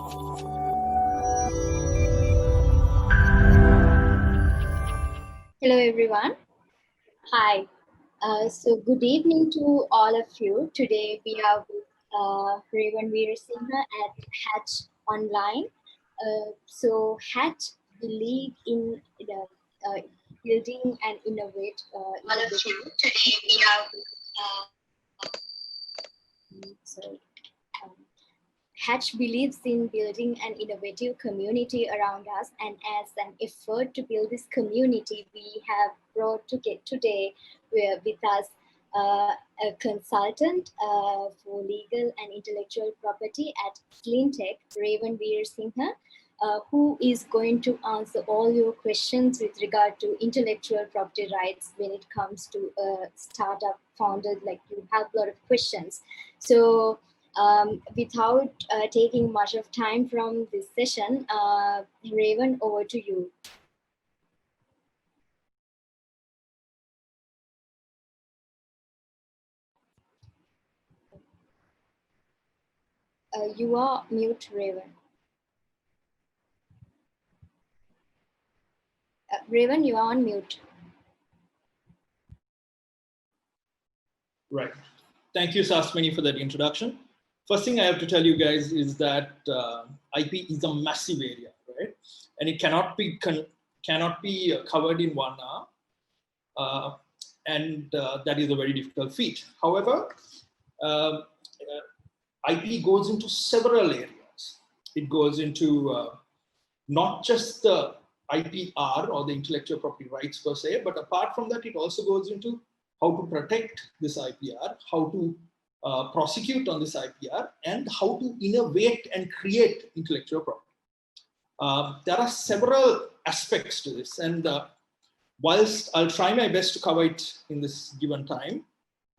Hello, everyone. Hi. So good evening to all of you. Today we are with Revan Weerasinghe at Hatch Online. So Hatch believe in the building and innovate. Today we have. Sorry. Hatch believes in building an innovative community around us, and as an effort to build this community, we have brought today with us a consultant for legal and intellectual property at SLINTEC, Revan Weerasinghe, who is going to answer all your questions with regard to intellectual property rights when it comes to a startup founded, like you have a lot of questions. So without taking much of time from this session, Revan, over to you. You are mute, Revan. Revan, you are on mute. Right. Thank you, Sasmini, for that introduction. First thing I have to tell you guys is that IP is a massive area, right? And it cannot be covered in 1 hour, and that is a very difficult feat. However, IP goes into several areas. It goes into not just the IPR or the intellectual property rights per se, but apart from that, it also goes into how to protect this IPR, how to prosecute on this IPR, and how to innovate and create intellectual property. There are several aspects to this, and whilst I'll try my best to cover it in this given time,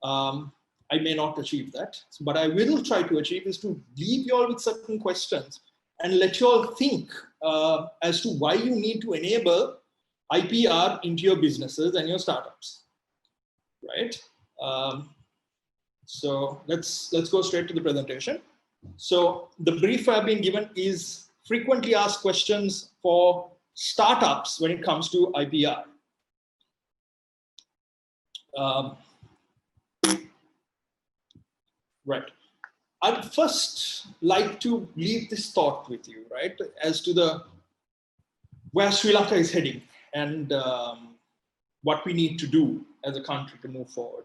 I may not achieve that. So what I will try to achieve is to leave you all with certain questions and let you all think as to why you need to enable IPR into your businesses and your startups, right? So let's go straight to the presentation. So the brief I've been given is frequently asked questions for startups when it comes to IPR. Right. I'd first like to leave this thought with you, right, as to where Sri Lanka is heading and what we need to do as a country to move forward.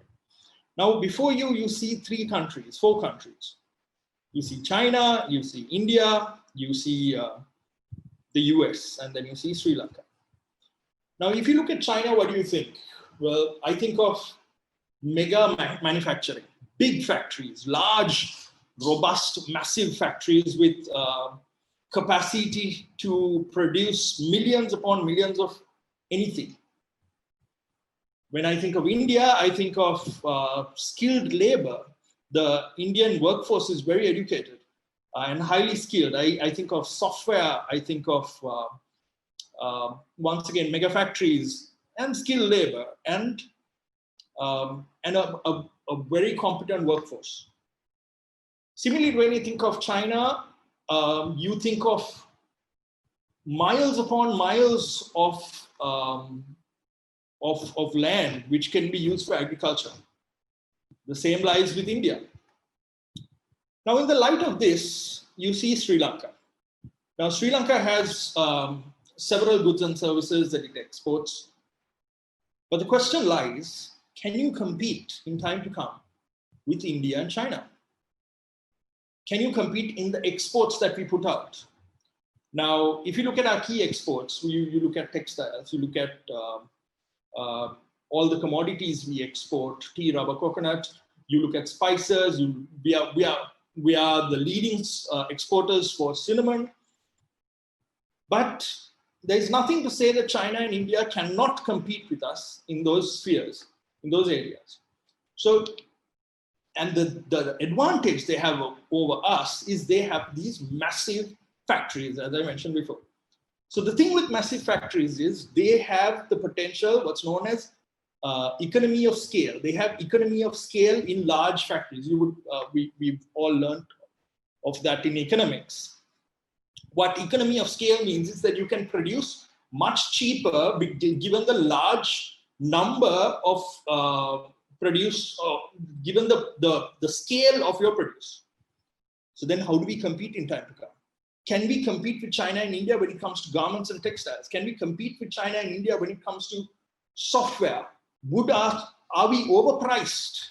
Now, before you see 4 countries. You see China, you see India, you see the US, and then you see Sri Lanka. Now, if you look at China, what do you think? Well, I think of mega manufacturing, big factories, large, robust, massive factories with capacity to produce millions upon millions of anything. When I think of India, I think of skilled labor. The Indian workforce is very educated and highly skilled. I think of software. I think of, once again, mega factories and skilled labor and a very competent workforce. Similarly, when you think of China, you think of miles upon miles of land which can be used for agriculture. The same lies with India. Now, in the light of this, you see Sri Lanka. Now, Sri Lanka has several goods and services that it exports. But the question lies, can you compete in time to come with India and China? Can you compete in the exports that we put out? Now, if you look at our key exports, you look at textiles, you look at all the commodities we export, tea, rubber, coconut, you look at spices, we are the leading exporters for cinnamon. But there's nothing to say that China and India cannot compete with us in those spheres, in those areas. So, and the advantage they have over us is they have these massive factories, as I mentioned before. So the thing with massive factories is they have the potential, what's known as economy of scale. They have economy of scale in large factories. We've all learned of that in economics. What economy of scale means is that you can produce much cheaper given the large number of given the scale of your produce. So then how do we compete in time to come? Can we compete with China and India when it comes to garments and textiles? Can we compete with China and India when it comes to software? Are we overpriced?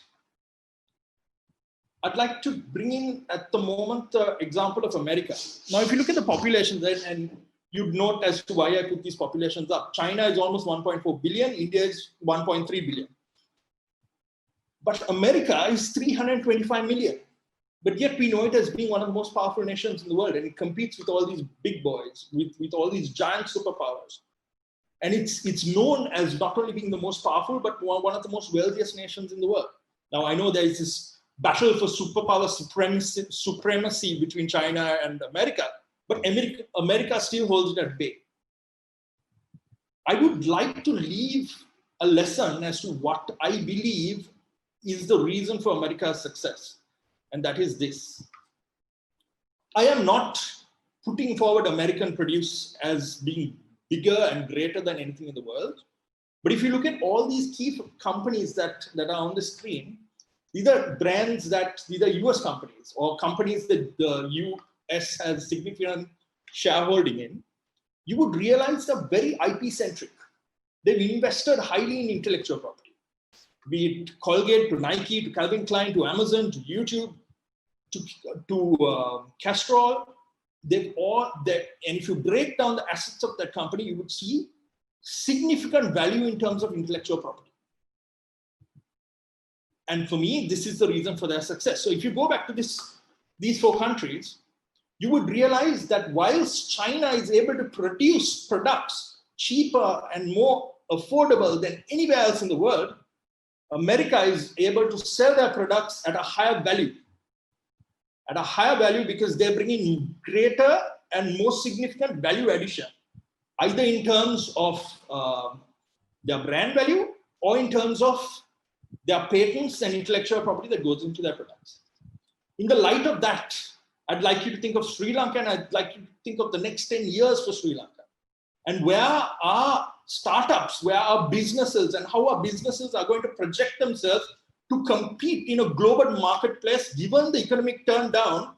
I'd like to bring in at the moment the example of America. Now, if you look at the population then, and you'd note as to why I put these populations up. China is almost 1.4 billion, India is 1.3 billion. But America is 325 million. But yet we know it as being one of the most powerful nations in the world, and it competes with all these big boys, with all these giant superpowers. And it's known as not only being the most powerful, but one of the most wealthiest nations in the world. Now, I know there is this battle for superpower supremacy between China and America, but America still holds it at bay. I would like to leave a lesson as to what I believe is the reason for America's success. And that is this. I am not putting forward American produce as being bigger and greater than anything in the world. But if you look at all these key companies that are on the screen, these are brands these are US companies or companies that the US has significant shareholding in. You would realize they're very IP centric. They've invested highly in intellectual property, be it Colgate to Nike to Calvin Klein to Amazon to YouTube to Castrol. And if you break down the assets of that company, you would see significant value in terms of intellectual property. And for me, this is the reason for their success. So if you go back to these four countries, you would realize that whilst China is able to produce products cheaper and more affordable than anywhere else in the world, America is able to sell their products at a higher value. At a higher value because they're bringing greater and more significant value addition, either in terms of their brand value or in terms of their patents and intellectual property that goes into their products. In the light of that, I'd like you to think of Sri Lanka, and I'd like you to think of the next 10 years for Sri Lanka. And where our startups, where our businesses, and how our businesses are going to project themselves to compete in a global marketplace, given the economic downturn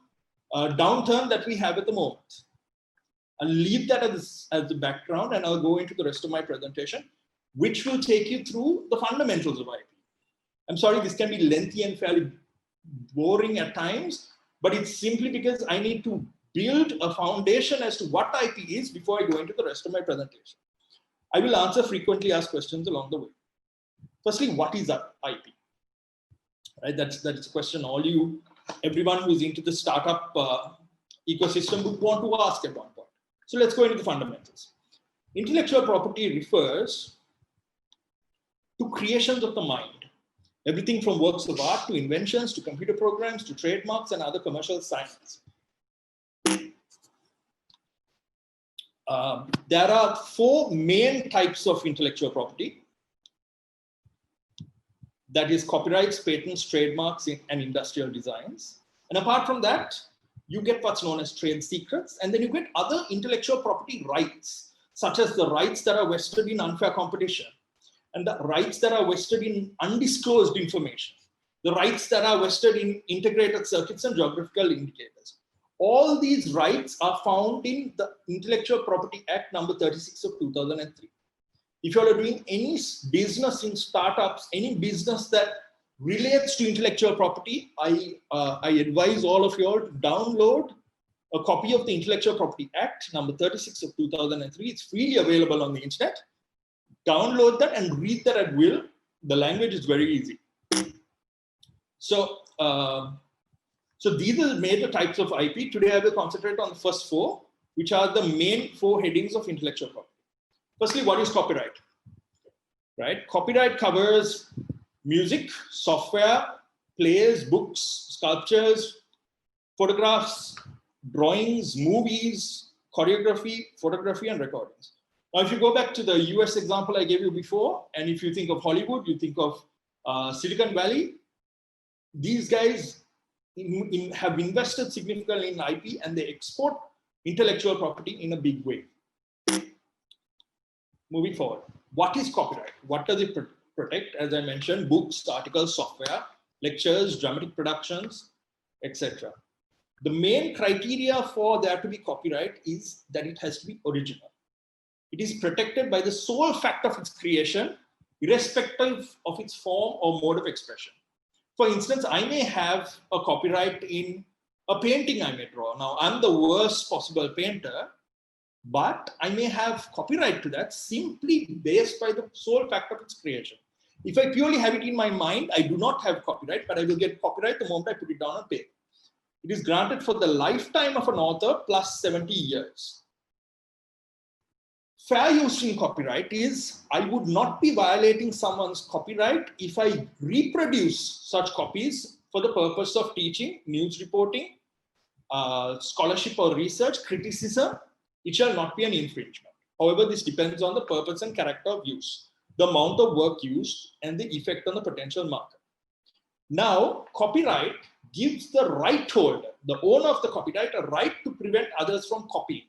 that we have at the moment. I'll leave that as the background, and I'll go into the rest of my presentation, which will take you through the fundamentals of IP. I'm sorry, this can be lengthy and fairly boring at times, but it's simply because I need to build a foundation as to what IP is before I go into the rest of my presentation. I will answer frequently asked questions along the way. Firstly, what is IP? Right, that's a question everyone who's into the startup ecosystem would want to ask at one point. So let's go into the fundamentals. Intellectual property refers to creations of the mind. Everything from works of art to inventions to computer programs to trademarks and other commercial signs. There are four main types of intellectual property. That is copyrights, patents, trademarks, and industrial designs. And apart from that, you get what's known as trade secrets, and then you get other intellectual property rights, such as the rights that are vested in unfair competition, and the rights that are vested in undisclosed information, the rights that are vested in integrated circuits and geographical indicators. All these rights are found in the Intellectual Property Act number 36 of 2003. If you are doing any business in startups, any business that relates to intellectual property, I advise all of you all to download a copy of the Intellectual Property Act number 36 of 2003. It's freely available on the internet. Download that and read that at will. The language is very easy. So these are the major types of IP. Today I will concentrate on the first four, which are the main four headings of intellectual property. Firstly, what is copyright? Right? Copyright covers music, software, plays, books, sculptures, photographs, drawings, movies, choreography, photography, and recordings. Now, if you go back to the US example I gave you before, and if you think of Hollywood, you think of Silicon Valley, these guys have invested significantly in IP, and they export intellectual property in a big way. Moving forward, what is copyright? What does it protect? As I mentioned, books, articles, software, lectures, dramatic productions, etc. The main criteria for there to be copyright is that it has to be original. It is protected by the sole fact of its creation, irrespective of its form or mode of expression. For instance, I may have a copyright in a painting I may draw. Now, I'm the worst possible painter, but I may have copyright to that simply based by the sole fact of its creation. If I purely have it in my mind, I do not have copyright, but I will get copyright the moment I put it down on paper. It is granted for the lifetime of an author plus 70 years. Fair use in copyright is I would not be violating someone's copyright if I reproduce such copies for the purpose of teaching, news reporting, scholarship or research, criticism. It shall not be an infringement. However, this depends on the purpose and character of use, the amount of work used, and the effect on the potential market. Now, copyright gives the right holder, the owner of the copyright, a right to prevent others from copying.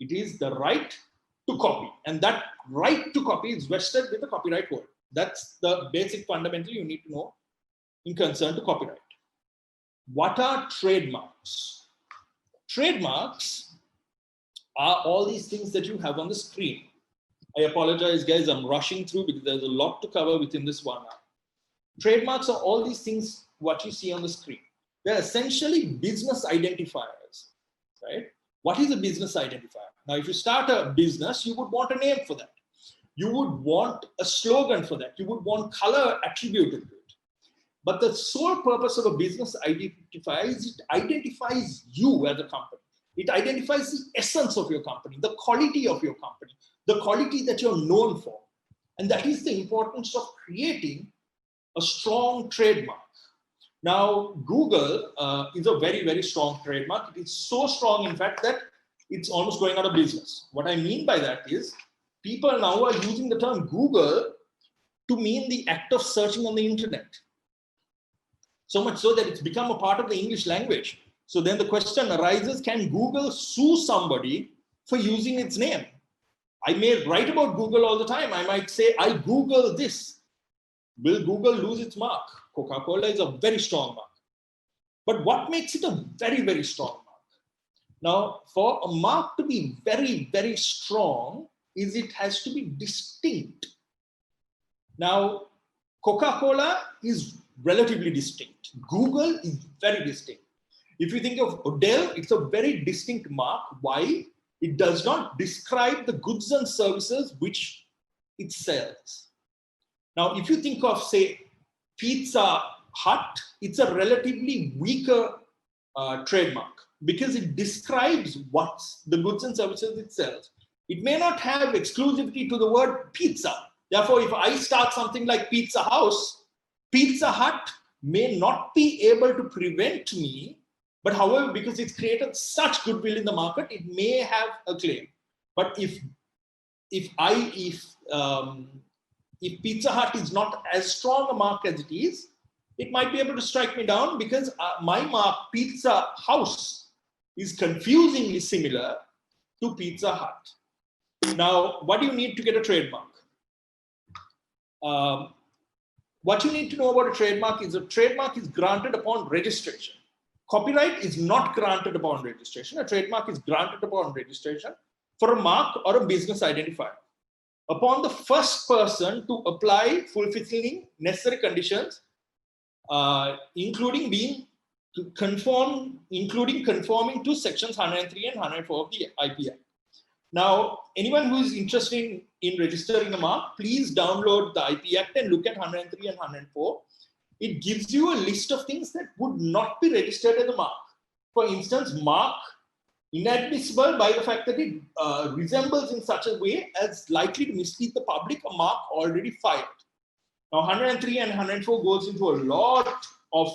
It is the right to copy, and that right to copy is vested with the copyright holder. That's the basic fundamental you need to know in concern to copyright. What are trademarks? Trademarks are all these things that you have on the screen. I apologize, guys, I'm rushing through because there's a lot to cover within this 1 hour. Trademarks are all these things, what you see on the screen. They're essentially business identifiers, right? What is a business identifier? Now, if you start a business, you would want a name for that. You would want a slogan for that. You would want color attributed to it. But the sole purpose of a business identifier is it identifies you as a company. It identifies the essence of your company, the quality of your company, the quality that you're known for. And that is the importance of creating a strong trademark. Now, Google is a very, very strong trademark. It is so strong, in fact, that it's almost going out of business. What I mean by that is people now are using the term Google to mean the act of searching on the internet. So much so that it's become a part of the English language. So then the question arises, can Google sue somebody for using its name? I may write about Google all the time. I might say, I Google this. Will Google lose its mark? Coca-Cola is a very strong mark. But what makes it a very, very strong mark? Now, for a mark to be very, very strong, is it has to be distinct. Now, Coca-Cola is relatively distinct. Google is very distinct. If you think of Odell, it's a very distinct mark. Why? It does not describe the goods and services which it sells. Now, if you think of, say, Pizza Hut, it's a relatively weaker trademark because it describes what's the goods and services it sells. It may not have exclusivity to the word pizza. Therefore, if I start something like Pizza House, Pizza Hut may not be able to prevent me, but however, because it's created such goodwill in the market, it may have a claim. But if Pizza Hut is not as strong a mark as it is, it might be able to strike me down because my mark, Pizza House, is confusingly similar to Pizza Hut. Now, what do you need to get a trademark? What you need to know about a trademark is granted upon registration. Copyright is not granted upon registration. A trademark is granted upon registration for a mark or a business identifier. Upon the first person to apply fulfilling necessary conditions, including conforming to sections 103 and 104 of the IP Act. Now, anyone who is interested in registering a mark, please download the IP Act and look at 103 and 104. It gives you a list of things that would not be registered as a mark. For instance, mark inadmissible by the fact that it resembles in such a way as likely to mislead the public, a mark already filed. Now, 103 and 104 goes into a lot of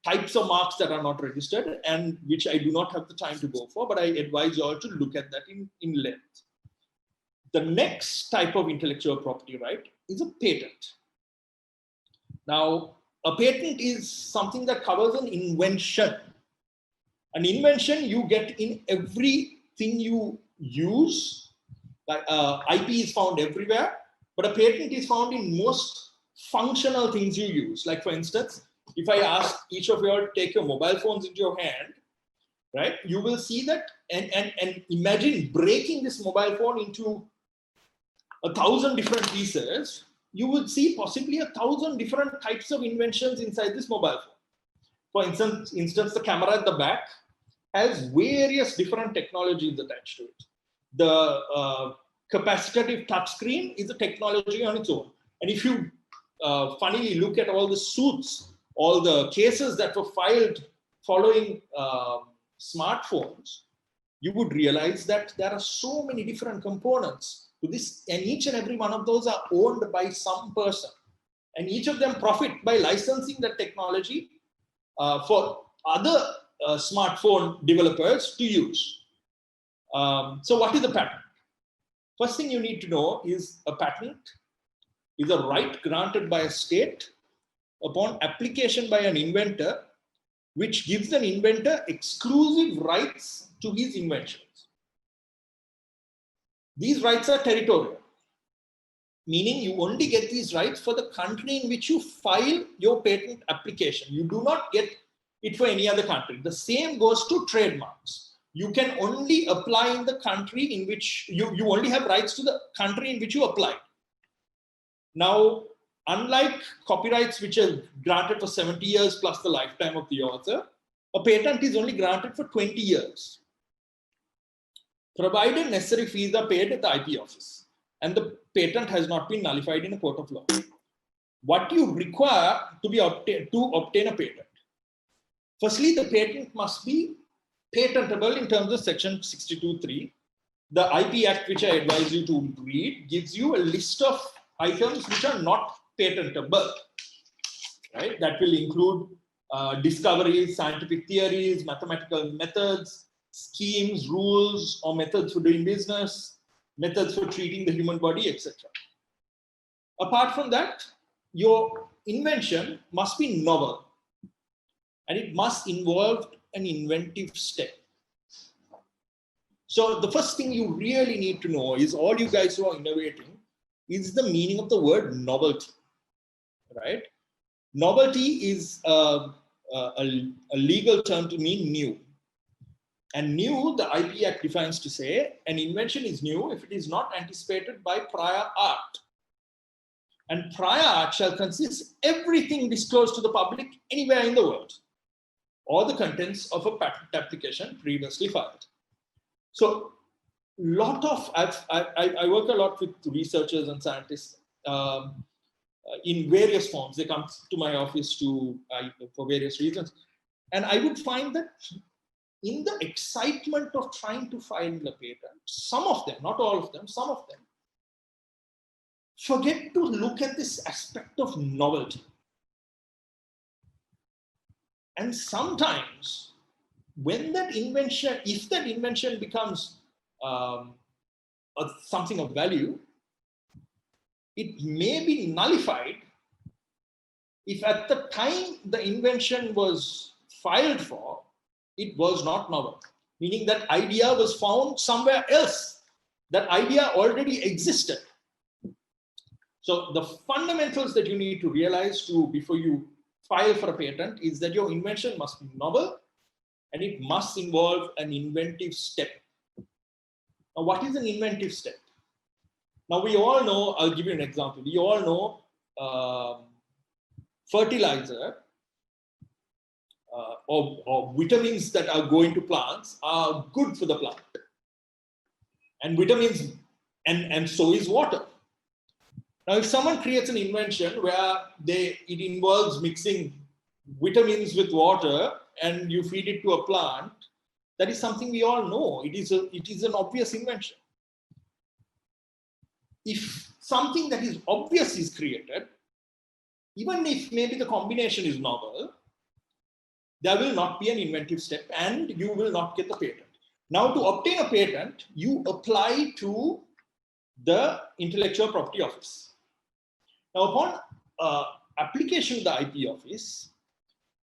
types of marks that are not registered and which I do not have the time to go for, but I advise you all to look at that in length. The next type of intellectual property right is a patent. Now, a patent is something that covers an invention. An invention you get in everything you use. Like IP is found everywhere, but a patent is found in most functional things you use. Like for instance, if I ask each of you all to take your mobile phones into your hand, right, you will see that, and imagine breaking this mobile phone into 1,000 different pieces, you would see possibly 1,000 different types of inventions inside this mobile phone. For instance, the camera at the back has various different technologies attached to it. The capacitive touchscreen is a technology on its own. And if you funnily look at all the suits, all the cases that were filed following smartphones, you would realize that there are so many different components to this, and each and every one of those are owned by some person. And each of them profit by licensing the technology for other smartphone developers to use. So what is a patent? First thing you need to know is a patent is a right granted by a state upon application by an inventor, which gives an inventor exclusive rights to his inventions. These rights are territorial, meaning you only get these rights for the country in which you file your patent application. You do not get it for any other country. The same goes to trademarks. You can only apply in the country in which you only have rights to the country in which you apply. Now, unlike copyrights, which are granted for 70 years plus the lifetime of the author, a patent is only granted for 20 years, provided necessary fees are paid at the IP office and the patent has not been nullified in a court of law. What you require to obtain a patent? Firstly, the patent must be patentable in terms of section 62(3). The IP Act, which I advise you to read, gives you a list of items which are not patentable, right? That will include discoveries, scientific theories, mathematical methods, schemes, rules, or methods for doing business, methods for treating the human body, etc. Apart from that, your invention must be novel and it must involve an inventive step. So the first thing you really need to know is, all you guys who are innovating, is the meaning of the word novelty, right? Novelty is a legal term to mean new. And new, the IP Act defines to say, an invention is new if it is not anticipated by prior art. And prior art shall consist everything disclosed to the public anywhere in the world, or the contents of a patent application previously filed. So, I work a lot with researchers and scientists in various forms. They come to my office for various reasons. And I would find that in the excitement of trying to file the patent, some of them, not all of them, some of them, forget to look at this aspect of novelty. And sometimes, when that invention, if that invention becomes something of value, it may be nullified if at the time the invention was filed for, it was not novel. Meaning that idea was found somewhere else. That idea already existed. So the fundamentals that you need to realize before you file for a patent is that your invention must be novel and it must involve an inventive step. Now, what is an inventive step? Now, we all know, I'll give you an example. We all know fertilizer or vitamins that are going to plants are good for the plant. And vitamins, and so is water. Now, if someone creates an invention where it involves mixing vitamins with water and you feed it to a plant, that is something we all know. It is an obvious invention. If something that is obvious is created, even if maybe the combination is novel, there will not be an inventive step and you will not get the patent. Now, to obtain a patent, you apply to the Intellectual Property Office. Now, upon application to the IP office,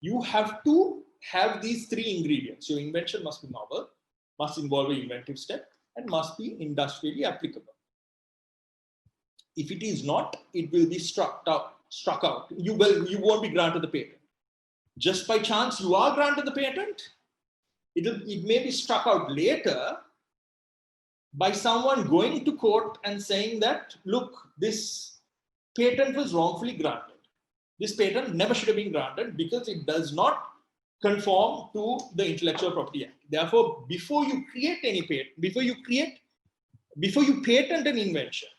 you have to have these three ingredients. Your invention must be novel, must involve an inventive step, and must be industrially applicable. If it is not, it will be struck out. You won't be granted the patent. Just by chance you are granted the patent, it may be struck out later by someone going to court and saying that, look, this patent was wrongfully granted. This patent never should have been granted because it does not conform to the Intellectual Property Act. Therefore, before you create any patent, before you patent an invention,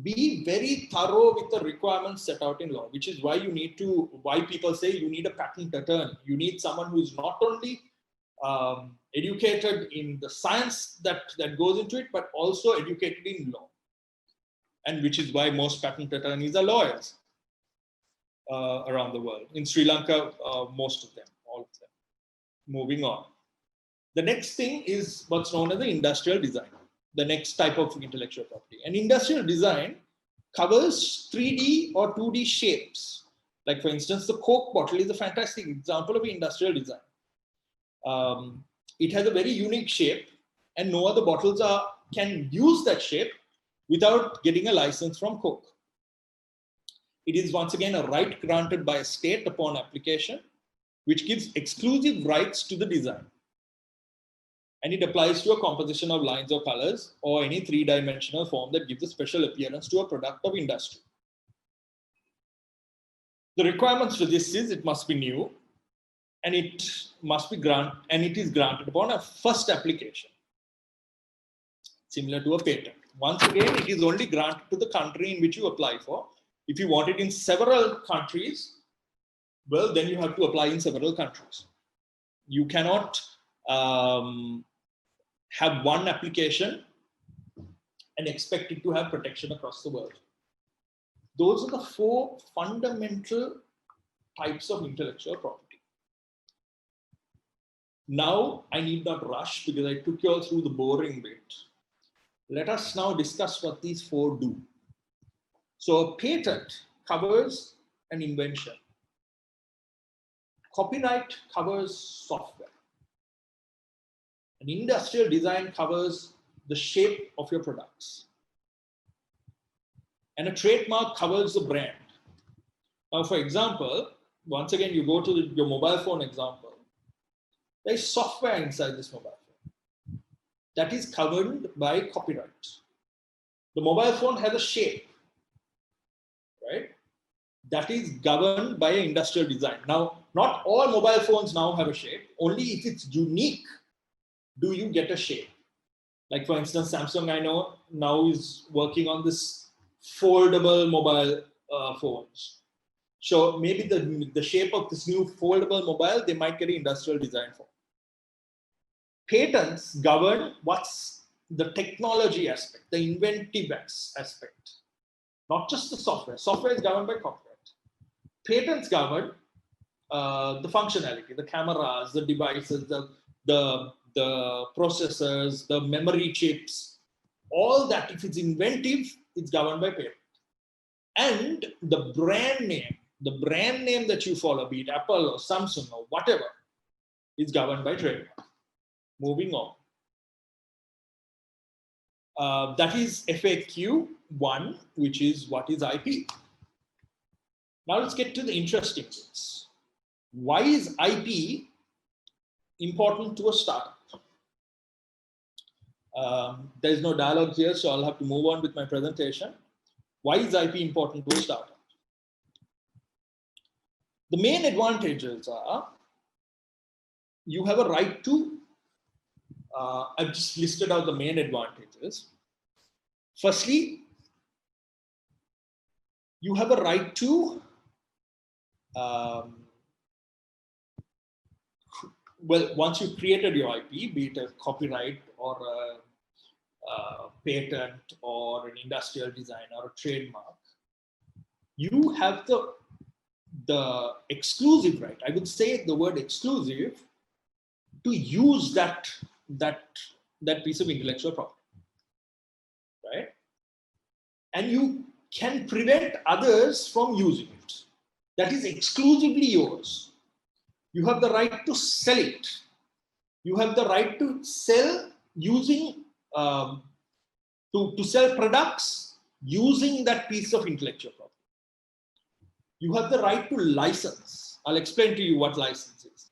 be very thorough with the requirements set out in law, which is why why people say you need a patent attorney. You need someone who is not only educated in the science that goes into it, but also educated in law. And which is why most patent attorneys are lawyers around the world. In Sri Lanka, most of them, all of them. Moving on. The next thing is what's known as the industrial design, the next type of intellectual property. And industrial design covers 3D or 2D shapes. Like for instance, the Coke bottle is a fantastic example of industrial design. It has a very unique shape and no other bottles can use that shape without getting a license from Coke. It is once again a right granted by a state upon application, which gives exclusive rights to the design. And it applies to a composition of lines or colors or any three-dimensional form that gives a special appearance to a product of industry. The requirements for this is it must be new and it must be it is granted upon a first application, similar to a patent. Once again, it is only granted to the country in which you apply for. If you want it in several countries, well, then you have to apply in several countries. You cannot have one application and expect it to have protection across the world. Those are the 4 fundamental types of intellectual property. Now, I need not rush because I took you all through the boring bit. Let us now discuss what these 4 do. So a patent covers an invention. Copyright covers software. An industrial design covers the shape of your products. And a trademark covers the brand. Now, for example, once again, you go to your mobile phone example. There is software inside this mobile phone that is covered by copyright. The mobile phone has a shape, right? That is governed by an industrial design. Now, not all mobile phones now have a shape. Only if it's unique do you get a shape. Like for instance, Samsung, I know now is working on this foldable mobile phones. So maybe the shape of this new foldable mobile, they might get an industrial design for. Patents govern what's the technology aspect, the inventive aspect, not just the software. Software is governed by copyright. Patents govern the functionality, the cameras, the devices, the processors, the memory chips, all that. If it's inventive, it's governed by patent. And the brand name that you follow, be it Apple or Samsung or whatever, is governed by trademark. Moving on. That is FAQ 1, which is what is IP. Now let's get to the interesting bits. Why is IP important to a startup? There's no dialogue here, so I'll have to move on with my presentation. Why is IP important to a startup? The main advantages are you have a right to, I've just listed out the main advantages. Firstly, you have a right to, well, once you've created your IP, be it a copyright or a patent or an industrial design or a trademark, you have the exclusive right, I would say the word exclusive, to use that piece of intellectual property, right? And you can prevent others from using it. That is exclusively yours. You have the right to sell it. You have the right to sell using, to sell products using that piece of intellectual property. You have the right to license. I'll explain to you what license is.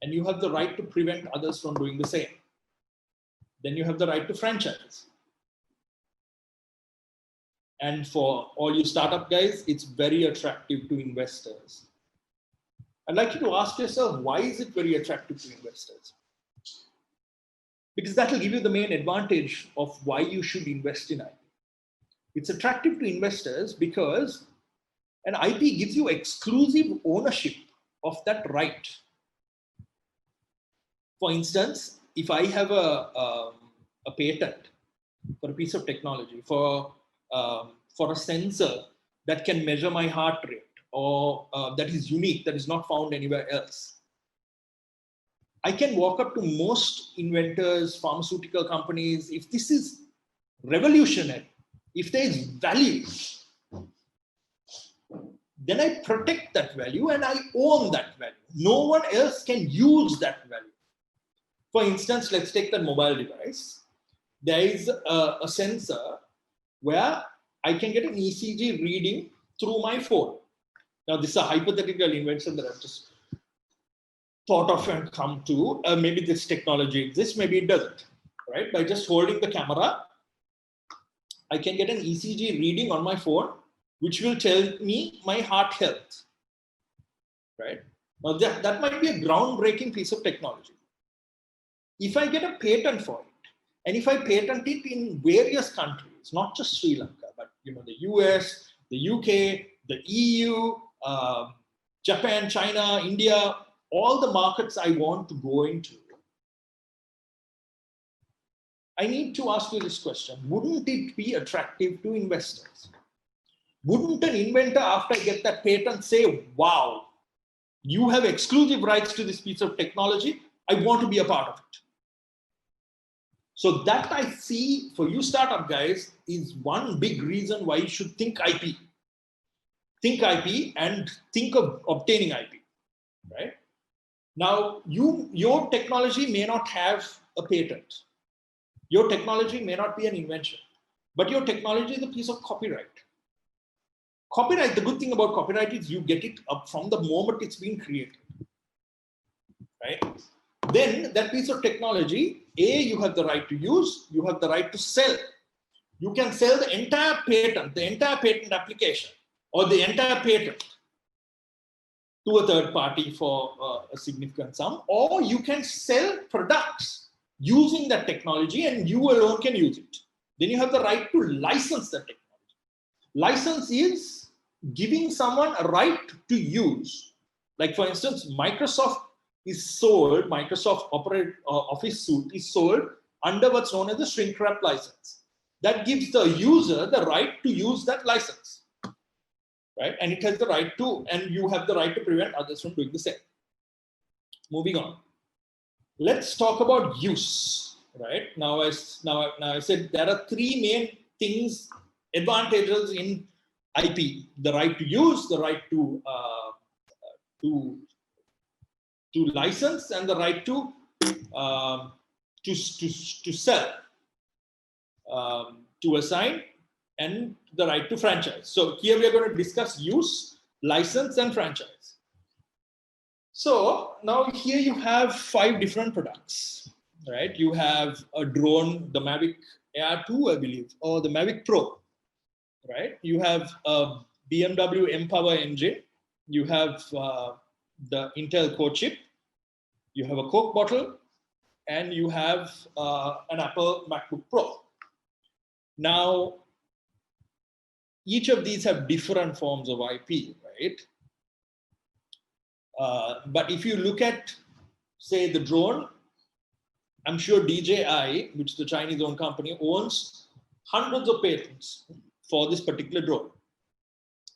And you have the right to prevent others from doing the same. Then you have the right to franchise. And for all you startup guys, it's very attractive to investors. I'd like you to ask yourself, why is it very attractive to investors? Because that will give you the main advantage of why you should invest in IP. It's attractive to investors because an IP gives you exclusive ownership of that right. For instance, if I have a patent for a piece of technology, for a sensor that can measure my heart rate, or that is unique, that is not found anywhere else, I can walk up to most inventors, pharmaceutical companies. If this is revolutionary, if there is value, then I protect that value and I own that value. No one else can use that value. For instance, let's take the mobile device. There is a sensor where I can get an ECG reading through my phone. Now, this is a hypothetical invention that I've just thought of and come to. Maybe this technology exists, maybe it doesn't, right? By just holding the camera, I can get an ECG reading on my phone, which will tell me my heart health, right? Now, that might be a groundbreaking piece of technology. If I get a patent for it, and if I patent it in various countries, not just Sri Lanka, but the US, the UK, the EU, Japan, China, India, all the markets I want to go into, I need to ask you this question. Wouldn't it be attractive to investors? Wouldn't an inventor, after I get that patent, say, wow, you have exclusive rights to this piece of technology, I want to be a part of it? So that I see for you startup guys is one big reason why you should think IP. Think IP and think of obtaining IP, right? Now, your technology may not have a patent. Your technology may not be an invention, but your technology is a piece of copyright. Copyright, the good thing about copyright is you get it up from the moment it's been created, right? Then that piece of technology, you have the right to use, you have the right to sell. You can sell the entire patent application, or the entire patent to a third party for a significant sum, or you can sell products using that technology and you alone can use it. Then you have the right to license that technology. License is giving someone a right to use. Like for instance, Microsoft Office Suite is sold under what's known as the shrink wrap license. That gives the user the right to use that license, right? And it has the right to, and you have the right to prevent others from doing the same. Moving on. Let's talk about use, right? Now I said there are three main things, advantages in IP: the right to use, the right to license, and the right to sell, to assign, and the right to franchise. So here we are going to discuss use, license, and franchise. So now here you have 5 different products, right? You have a drone, the Mavic Air 2, I believe, or the Mavic Pro, right? You have a BMW M-Power engine. You have the Intel Core chip. You have a Coke bottle, and you have an Apple MacBook Pro. Now, each of these have different forms of IP, right? But if you look at, say, the drone, I'm sure DJI, which is the Chinese-owned company, owns hundreds of patents for this particular drone.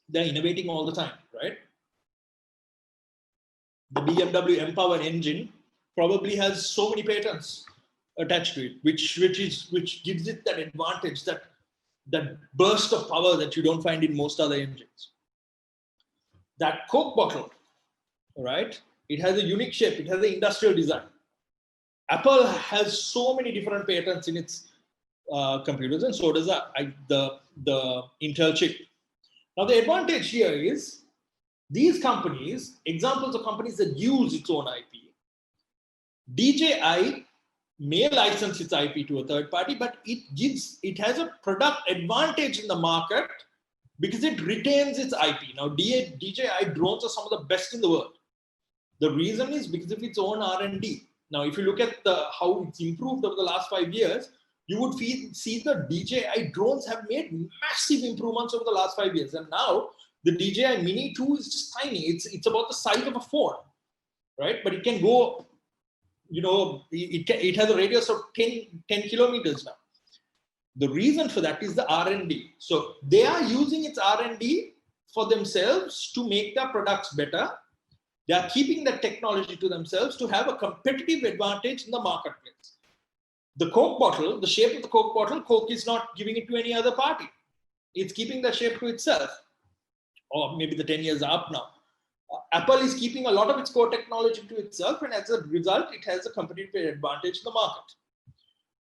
They're innovating all the time, right? The BMW M-Power engine probably has so many patents attached to it, which gives it that advantage, that burst of power that you don't find in most other engines. That Coke bottle, right? It has a unique shape. It has an industrial design. Apple has so many different patents in its computers, and so does the Intel chip. Now, the advantage here is these companies, examples of companies that use its own IP. DJI may license its IP to a third party, but it has a product advantage in the market because it retains its IP. Now, DJI drones are some of the best in the world. The reason is because of its own R&D. Now, if you look at how it's improved over the last 5 years, you would see the DJI drones have made massive improvements over the last 5 years. And now the DJI Mini 2 is just tiny. It's about the size of a phone, right? But it can go, it has a radius of 10 kilometers now. The reason for that is the R&D. So they are using its R&D for themselves to make their products better. They are keeping that technology to themselves to have a competitive advantage in the marketplace. The Coke bottle, the shape of the Coke bottle, Coke is not giving it to any other party. It's keeping the shape to itself. Or maybe the 10 years are up now. Apple is keeping a lot of its core technology to itself, and as a result, it has a competitive advantage in the market.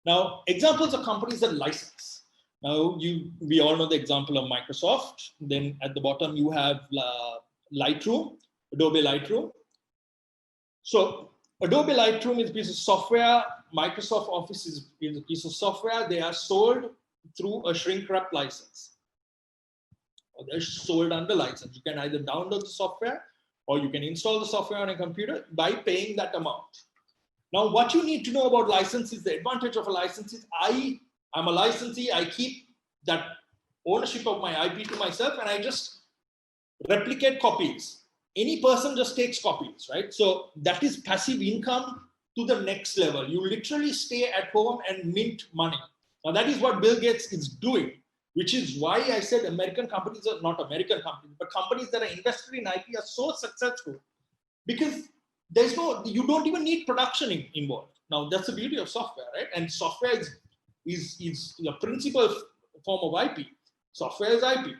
Now, examples of companies that license. Now, we all know the example of Microsoft. Then at the bottom, you have Lightroom, Adobe Lightroom. So Adobe Lightroom is a piece of software. Microsoft Office is a piece of software. They are sold through a shrink wrap license. Or they're sold under license. You can either download the software or you can install the software on a computer by paying that amount. Now, what you need to know about licenses, the advantage of a license is I'm a licensee. I keep that ownership of my IP to myself, and I just replicate copies. Any person just takes copies, right? So that is passive income to the next level. You literally stay at home and mint money. Now that is what Bill Gates is doing, which is why I said American companies are not American companies, but companies that are invested in IP are so successful because you don't even need production involved. Now that's the beauty of software, right? And software is the principal form of IP. Software is IP.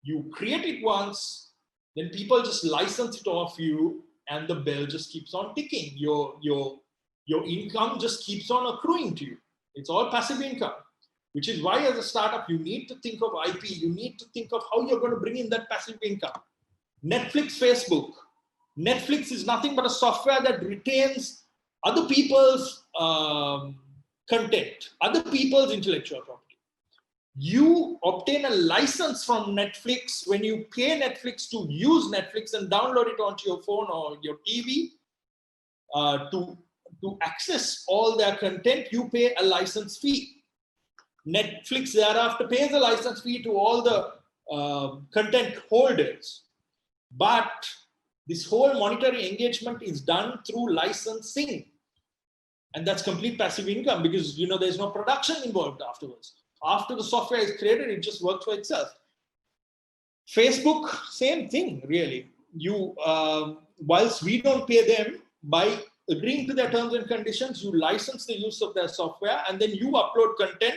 You create it once, then people just license it off you, and the bell just keeps on ticking. Your income just keeps on accruing to you. It's all passive income, which is why as a startup, you need to think of IP. You need to think of how you're going to bring in that passive income. Netflix, Facebook. Netflix is nothing but a software that retains other people's content, other people's intellectual property. You obtain a license from Netflix when you pay Netflix to use Netflix and download it onto your phone or your TV to access all their content. You pay a license fee. Netflix thereafter pays a license fee to all the content holders. But this whole monetary engagement is done through licensing. And that's complete passive income because there's no production involved afterwards. After the software is created, it just works for itself. Facebook, same thing, really. Whilst we don't pay them, by agreeing to their terms and conditions, you license the use of their software, and then you upload content,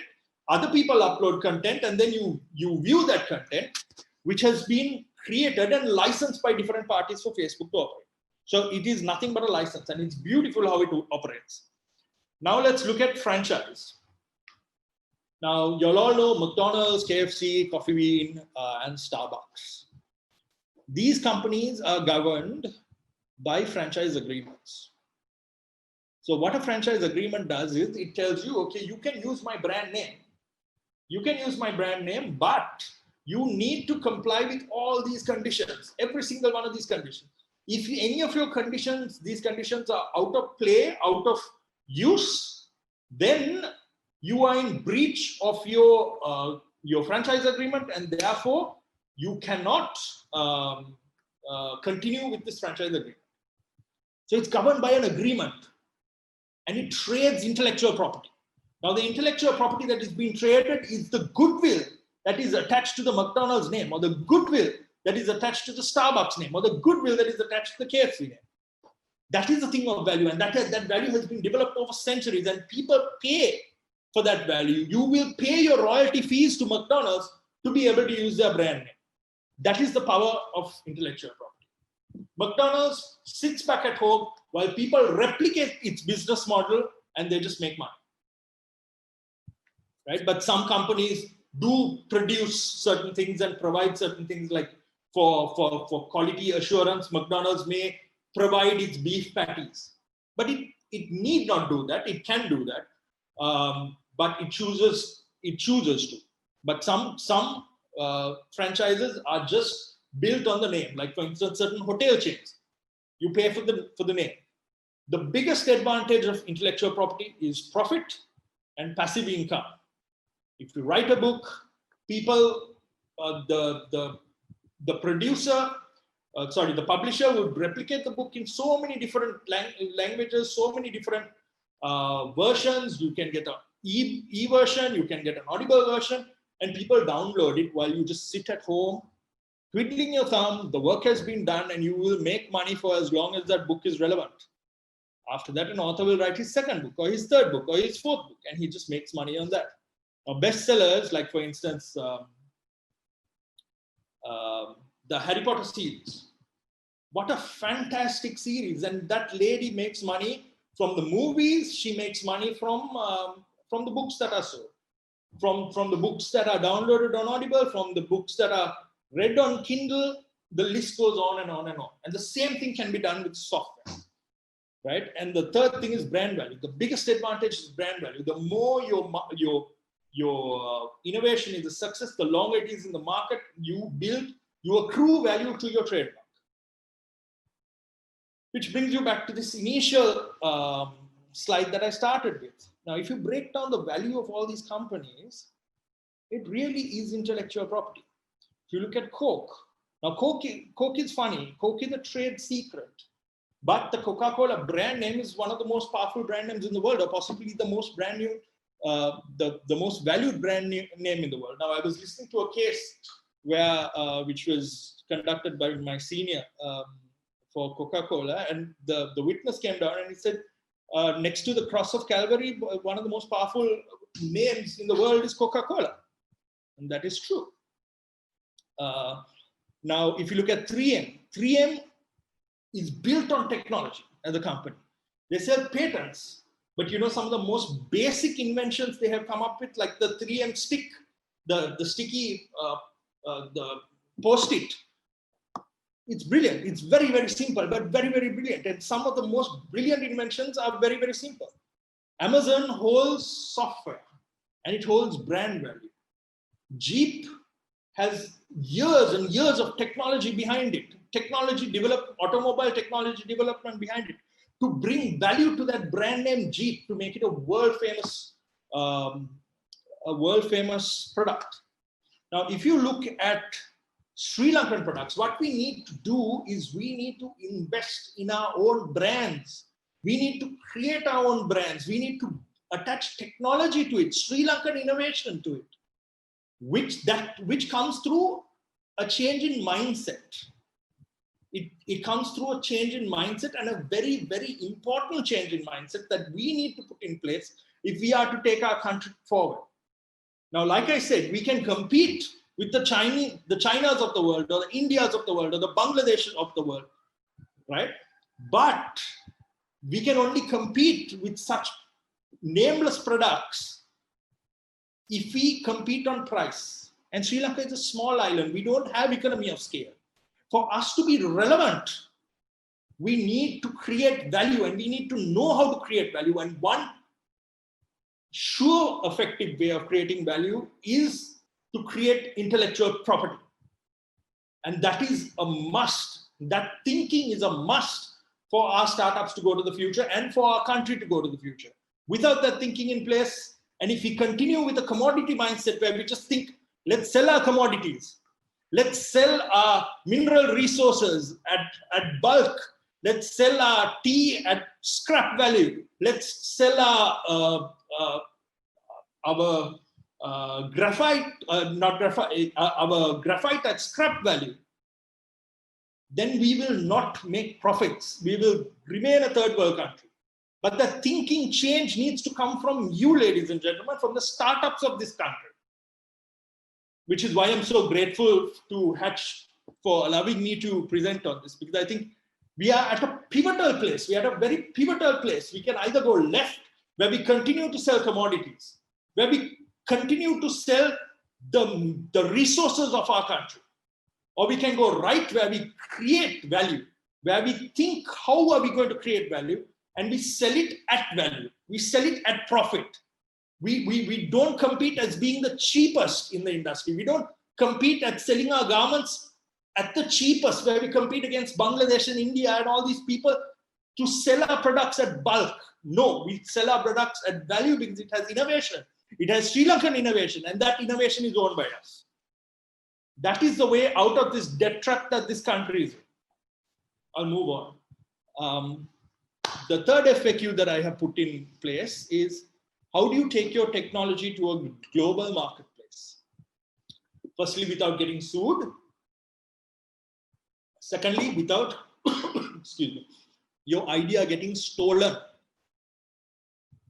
other people upload content, and then you view that content, which has been created and licensed by different parties for Facebook to operate. So it is nothing but a license, and it's beautiful how it operates. Now let's look at franchise. Now, you'll all know McDonald's, KFC, Coffee Bean, and Starbucks. These companies are governed by franchise agreements. So what a franchise agreement does is it tells you, okay, you can use my brand name. You can use my brand name, but you need to comply with all these conditions, every single one of these conditions. If any of your conditions, these conditions are out of play, out of use, then you are in breach of your franchise agreement, and therefore you cannot continue with this franchise agreement. So it's governed by an agreement, and it trades intellectual property. Now, the intellectual property that is being traded is the goodwill that is attached to the McDonald's name, or the goodwill that is attached to the Starbucks name, or the goodwill that is attached to the KFC name. That is the thing of value, and that value has been developed over centuries, and people pay for that value. You will pay your royalty fees to McDonald's to be able to use their brand name. That is the power of intellectual property. McDonald's sits back at home while people replicate its business model and they just make money. Right? But some companies do produce certain things and provide certain things, like for quality assurance, McDonald's may provide its beef patties. But it need not do that. It can do that. But it chooses to. But some franchises are just built on the name. Like, for instance, certain hotel chains, you pay for the name. The biggest advantage of intellectual property is profit and passive income. If you write a book, people, the publisher would replicate the book in so many different languages, so many different versions. You can get an e-version, you can get an audible version, and people download it while you just sit at home, twiddling your thumb. The work has been done, and you will make money for as long as that book is relevant. After that, an author will write his second book or his third book or his fourth book, and he just makes money on that. Now, bestsellers, like for instance, the Harry Potter series. What a fantastic series. And that lady makes money from the movies. She makes money from the books that are sold, from the books that are downloaded on Audible, from the books that are read on Kindle. The list goes on and on and on. And the same thing can be done with software, right? And the third thing is brand value. The biggest advantage is brand value. The more your innovation is a success, the longer it is in the market, you accrue value to your trademark. Which brings you back to this initial slide that I started with. Now, if you break down the value of all these companies, it really is intellectual property. If you look at Coke, now Coke is funny. Coke is a trade secret, but the Coca-Cola brand name is one of the most powerful brand names in the world, or possibly the most brand new, the most valued brand name in the world. Now, I was listening to a case where, which was conducted by my senior for Coca-Cola, and the witness came down and he said, next to the cross of Calvary, one of the most powerful names in the world is Coca-Cola. And that is true. Now, if you look at 3M is built on technology as a company. They sell patents, but you know, some of the most basic inventions they have come up with, like the 3M stick, the sticky, the Post-it. It's brilliant. It's very, very simple, but very, very brilliant. And some of the most brilliant inventions are very, very simple. Amazon holds software and it holds brand value. Jeep has years and years of technology behind it. Automobile technology development behind it to bring value to that brand name Jeep, to make it a world famous product. Now, if you look at Sri Lankan products, what we need to do is we need to invest in our own brands. We need to create our own brands. We need to attach technology to it, Sri Lankan innovation to it, which comes through a change in mindset. It comes through a change in mindset, and a very, very important change in mindset that we need to put in place if we are to take our country forward. Now, like I said, we can compete with the Chinas of the world, or the Indias of the world, or the Bangladeshis of the world, right? But we can only compete with such nameless products if we compete on price. And Sri Lanka is a small island. We don't have economy of scale. For us to be relevant, we need to create value, and we need to know how to create value. And one sure, effective way of creating value is to create intellectual property. And that is a must. That thinking is a must for our startups to go to the future and for our country to go to the future. Without that thinking in place, and if we continue with a commodity mindset where we just think, let's sell our commodities, let's sell our mineral resources at bulk, let's sell our tea at scrap value, let's sell our graphite at scrap value, then we will not make profits. We will remain a third world country. But the thinking change needs to come from you, ladies and gentlemen, from the startups of this country, which is why I'm so grateful to Hatch for allowing me to present on this, because I think We are at a pivotal place. We are at a very pivotal place. We can either go left, where we continue to sell commodities, where we continue to sell the resources of our country, or we can go right, where we create value, where we think how are we going to create value, and we sell it at value. We sell it at profit. We don't compete as being the cheapest in the industry. We don't compete at selling our garments at the cheapest, where we compete against Bangladesh and India and all these people to sell our products at bulk. No, we sell our products at value because it has innovation. It has Sri Lankan innovation, and that innovation is owned by us. That is the way out of this debt trap that this country is in. I'll move on. The third FAQ that I have put in place is, how do you take your technology to a global marketplace? Firstly, without getting sued. Secondly, without excuse me, your idea getting stolen.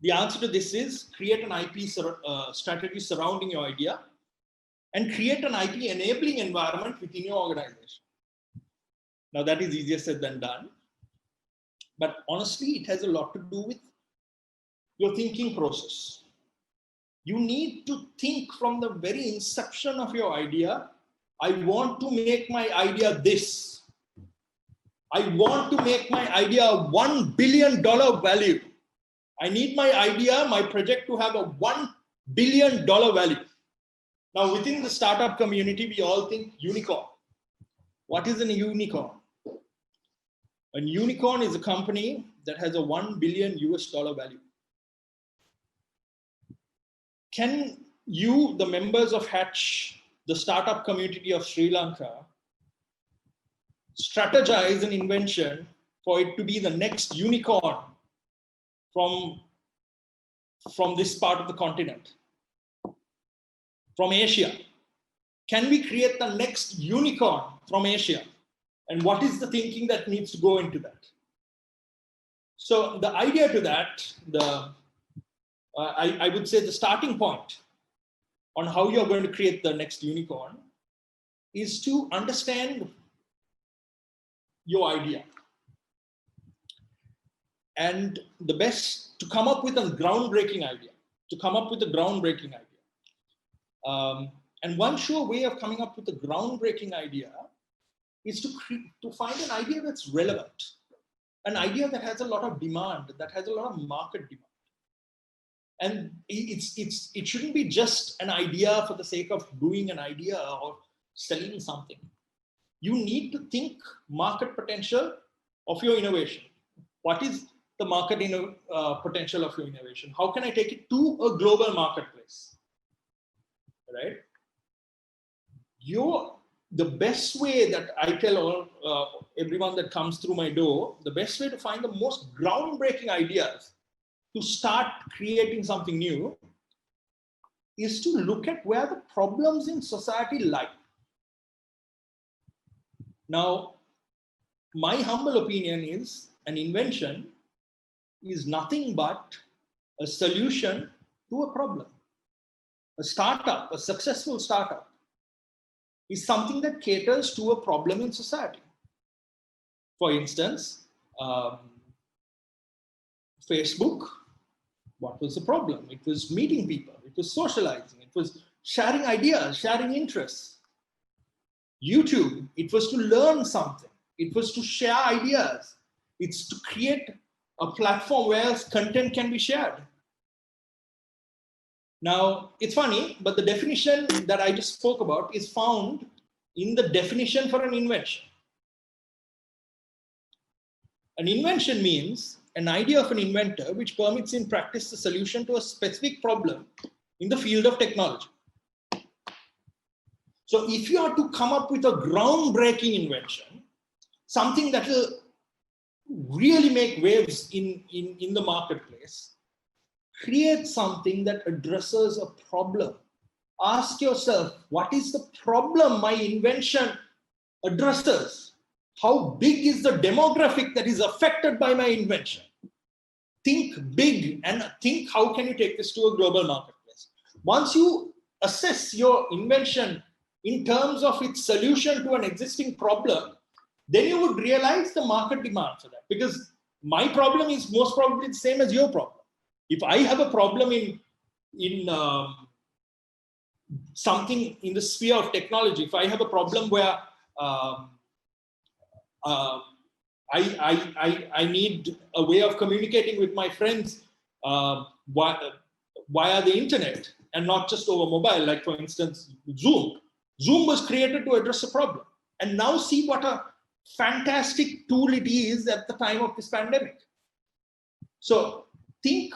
The answer to this is create an IP strategy surrounding your idea and create an IP enabling environment within your organization. Now that is easier said than done, but honestly, it has a lot to do with your thinking process. You need to think from the very inception of your idea. I want to make my idea this. I want to make my idea a $1 billion value. I need my idea, my project to have a $1 billion value. Now, within the startup community, we all think unicorn. What is a unicorn? A unicorn is a company that has a $1 billion US value. Can you, the members of Hatch, the startup community of Sri Lanka, strategize an invention for it to be the next unicorn from this part of the continent, from Asia? Can we create the next unicorn from Asia? And what is the thinking that needs to go into that? So the idea to that, I would say the starting point on how you're going to create the next unicorn is to understand your idea. And the best, to come up with a groundbreaking idea, and one sure way of coming up with a groundbreaking idea is to find an idea that's relevant, an idea that has a lot of demand, that has a lot of market demand. And it shouldn't be just an idea for the sake of doing an idea or selling something. You need to think market potential of your innovation. What is the market potential of your innovation? How can I take it to a global marketplace? Right? The best way that I tell everyone that comes through my door, the best way to find the most groundbreaking ideas to start creating something new is to look at where the problems in society lie. Now, my humble opinion is an invention is nothing but a solution to a problem. A startup, a successful startup, is something that caters to a problem in society. For instance, Facebook, what was the problem? It was meeting people, it was socializing, it was sharing ideas, sharing interests. YouTube, it was to learn something, it was to share ideas, it's to create a platform where content can be shared. Now, it's funny, but the definition that I just spoke about is found in the definition for an invention. An invention means an idea of an inventor which permits in practice the solution to a specific problem in the field of technology. So if you are to come up with a groundbreaking invention, something that will really make waves in the marketplace, create something that addresses a problem. Ask yourself, what is the problem my invention addresses? How big is the demographic that is affected by my invention? Think big and think, how can you take this to a global marketplace? Once you assess your invention in terms of its solution to an existing problem, then you would realize the market demand for that. Because my problem is most probably the same as your problem. If I have a problem in something in the sphere of technology, if I have a problem where I need a way of communicating with my friends via the internet and not just over mobile, like for instance, Zoom. Zoom was created to address a problem. And now see what a fantastic tool it is at the time of this pandemic. So think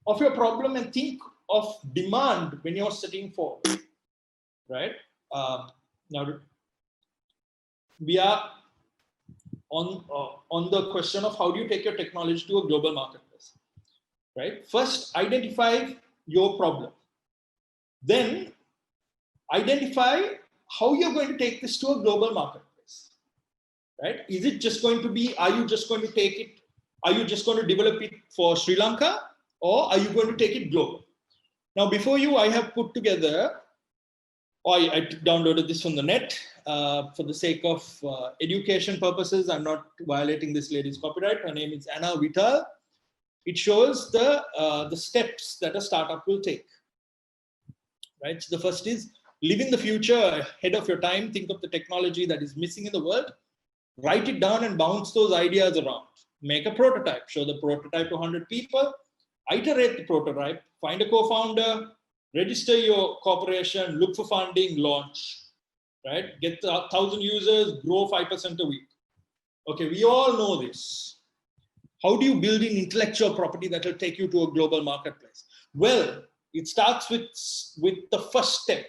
of your problem and think of demand when you're setting forward, right? Now we are on the question of how do you take your technology to a global marketplace, right? First, identify your problem. Then identify how you're going to take this to a global marketplace, right? Is it just going to be, are you just going to take it, are you just going to develop it for Sri Lanka, or are you going to take it global? Now, before you, I have put together, I downloaded this from the net for the sake of education purposes. I'm not violating this lady's copyright. Her name is Anna Vital. It shows the steps that a startup will take, right? So the first is live in the future ahead of your time. Think of the technology that is missing in the world. Write it down and bounce those ideas around. Make a prototype. Show the prototype to 100 people. Iterate the prototype. Find a co-founder. Register your corporation. Look for funding. Launch. Right? Get 1,000 users. Grow 5% a week. Okay, we all know this. How do you build an intellectual property that will take you to a global marketplace? Well, it starts with the first step.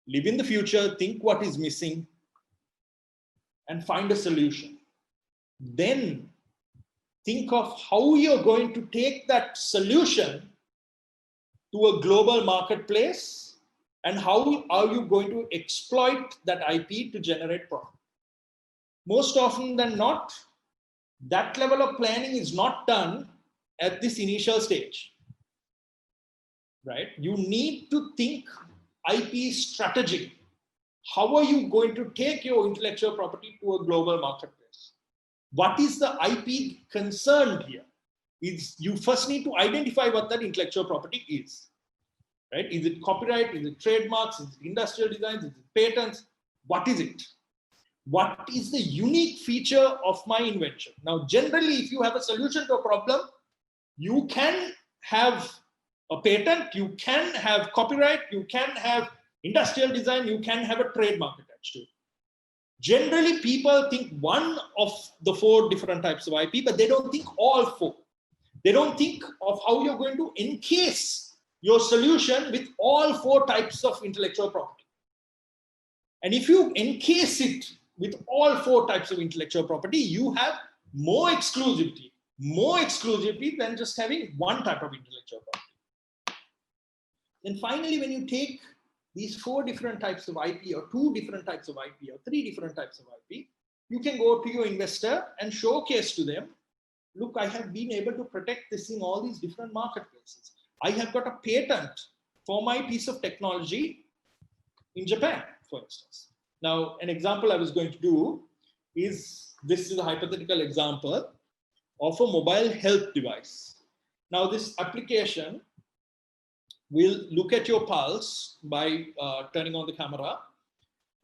Live in the future. Think what is missing. And find a solution. Then think of how you're going to take that solution to a global marketplace and how are you going to exploit that IP to generate profit. Most often than not, that level of planning is not done at this initial stage, right? You need to think IP strategy. How are you going to take your intellectual property to a global marketplace? What is the IP concerned here? You first need to identify what that intellectual property is, right? Is it copyright? Is it trademarks? Is it industrial designs? Is it patents? What is it? What is the unique feature of my invention? Now, generally, if you have a solution to a problem, you can have a patent, you can have copyright, you can have industrial design, you can have a trademark attached to it. Generally, people think one of the 4 different types of IP, but they don't think all 4. They don't think of how you're going to encase your solution with all 4 types of intellectual property. And if you encase it with all 4 types of intellectual property, you have more exclusivity than just having one type of intellectual property. Then finally, when you take these 4 different types of IP or 2 different types of IP or 3 different types of IP, you can go to your investor and showcase to them, look, I have been able to protect this in all these different marketplaces. I have got a patent for my piece of technology in Japan, for instance. Now, an example I was going to do is, this is a hypothetical example of a mobile health device. Now, this application will look at your pulse by turning on the camera,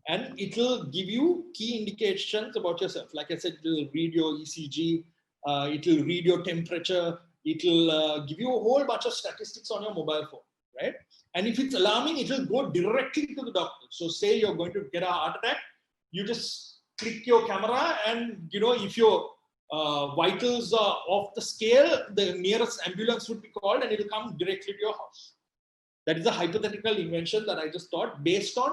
and it will give you key indications about yourself. Like I said, it will read your ECG, it will read your temperature, it will give you a whole bunch of statistics on your mobile phone, right? And if it's alarming, it will go directly to the doctor. So say you're going to get a heart attack, you just click your camera, and if your vitals are off the scale, the nearest ambulance would be called and it will come directly to your house. That is a hypothetical invention that I just thought based on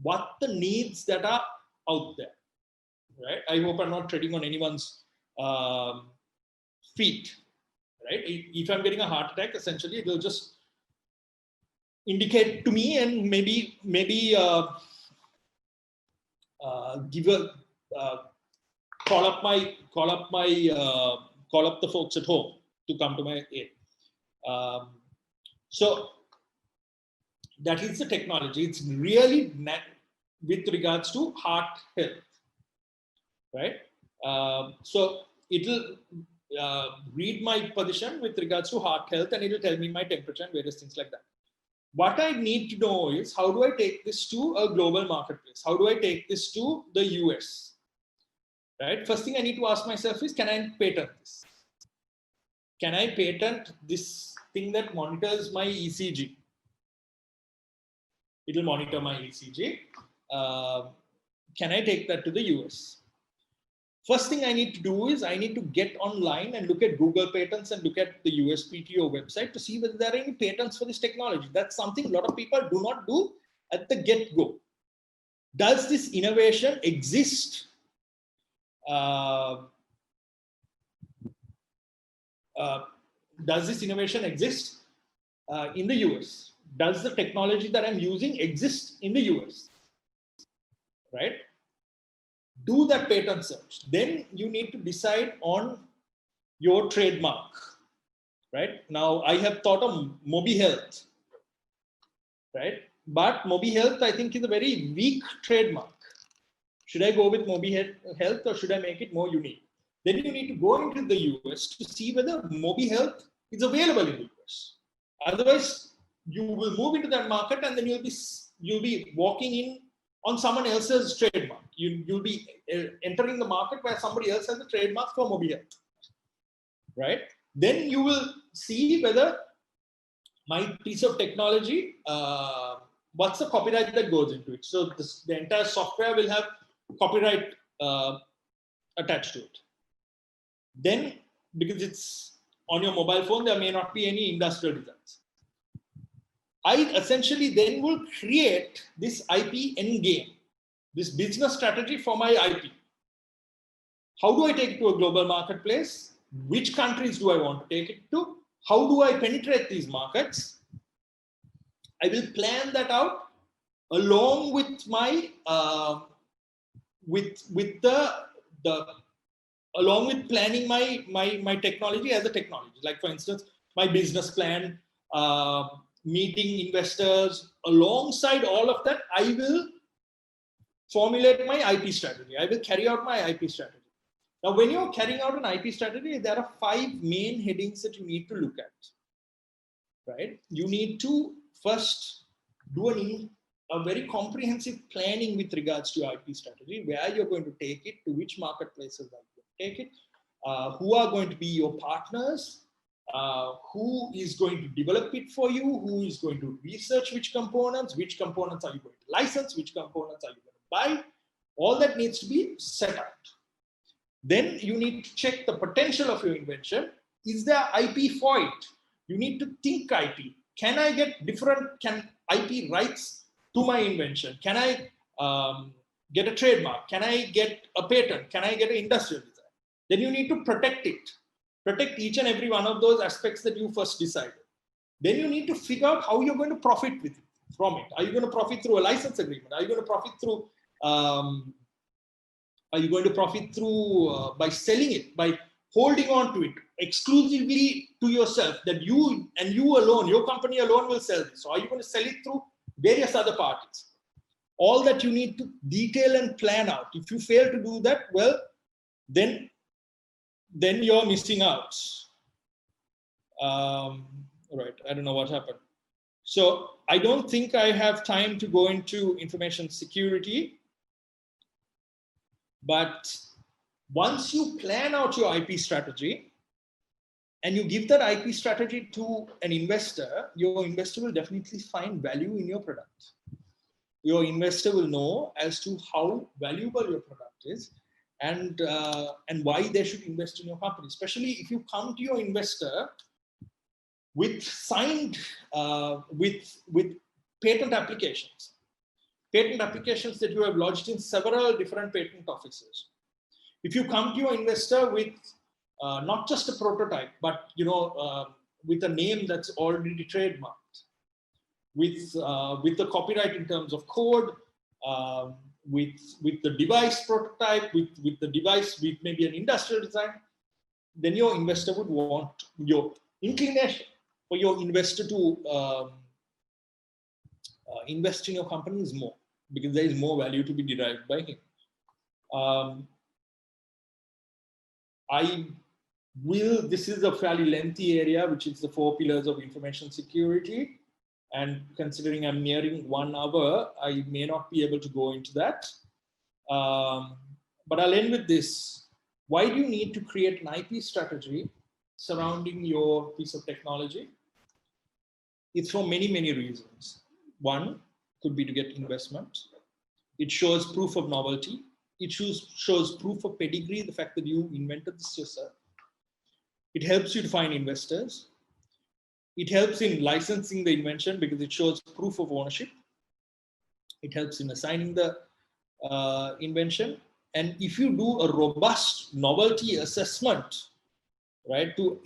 what the needs that are out there, right? I hope I'm not treading on anyone's feet, right? If I'm getting a heart attack, essentially it will just indicate to me and maybe give a call up the folks at home to come to my aid. So that is the technology. It's really with regards to heart health, right? So it'll read my position with regards to heart health, and it'll tell me my temperature and various things like that. What I need to know is, how do I take this to a global marketplace? How do I take this to the US? Right? First thing I need to ask myself is, can I patent this? Can I patent this thing that monitors my ECG? It'll monitor my ECG. Can I take that to the US? First thing I need to do is I need to get online and look at Google patents and look at the USPTO website to see whether there are any patents for this technology. That's something a lot of people do not do at the get-go. Does this innovation exist? Does this innovation exist in the US? Does the technology that I'm using exist in the US? Right? Do that patent search. Then you need to decide on your trademark. Right? Now, I have thought of Mobi Health. Right? But Mobi Health, I think, is a very weak trademark. Should I go with Mobi Health, or should I make it more unique? Then you need to go into the US to see whether Mobi Health is available in the US. Otherwise, you will move into that market, and then you'll be walking in on someone else's trademark. You'll be entering the market where somebody else has a trademark for Mobi Health. Right? Then you will see whether my piece of technology, what's the copyright that goes into it. So the entire software will have copyright attached to it. Then, because it's on your mobile phone, there may not be any industrial designs. I essentially then will create this IP endgame, this business strategy for my IP. How do I take it to a global marketplace? Which countries do I want to take it to? How do I penetrate these markets? I will plan that out along with my along with planning my technology as a technology. Like, for instance, my business plan, meeting investors. Alongside all of that, I will formulate my IP strategy. I will carry out my IP strategy. Now, when you're carrying out an IP strategy, there are 5 main headings that you need to look at. Right? You need to first do a very comprehensive planning with regards to your IP strategy, where you're going to take it, to which marketplaces are you going to take it, who are going to be your partners, who is going to develop it for you, who is going to research which components are you going to license, which components are you going to buy. All that needs to be set out. Then you need to check the potential of your invention. Is there IP for it? You need to think IP. Can I get IP rights to my invention? Can I get a trademark? Can I get a patent? Can I get an industrial design? Then you need to protect it. Protect each and every one of those aspects that you first decided. Then you need to figure out how you're going to profit from it. Are you going to profit through a license agreement? Are you going to profit through by selling it, by holding on to it exclusively to yourself, that you and you alone, your company alone will sell this? So are you going to sell it through various other parties? All that you need to detail and plan out. If you fail to do that, well, then you're missing out. Right, I don't know what happened. So I don't think I have time to go into information security. But once you plan out your IP strategy and you give that IP strategy to an investor, your investor will definitely find value in your product. Your investor will know as to how valuable your product is and why they should invest in your company. Especially if you come to your investor with signed, with patent applications that you have lodged in several different patent offices. If you come to your investor with not just a prototype, but with a name that's already trademarked, with the copyright in terms of code, with the device prototype, with the device with maybe an industrial design, then your investor would want, your inclination for your investor to invest in your company is more, because there is more value to be derived by him. this is a fairly lengthy area, which is the 4 pillars of information security. And considering I'm nearing 1 hour, I may not be able to go into that. But I'll end with this. Why do you need to create an IP strategy surrounding your piece of technology? It's for many, many reasons. One could be to get investment. It shows proof of novelty. It shows proof of pedigree, the fact that you invented this yourself. It helps you to find investors. It helps in licensing the invention because it shows proof of ownership. It helps in assigning the invention. And if you do a robust novelty assessment, right, to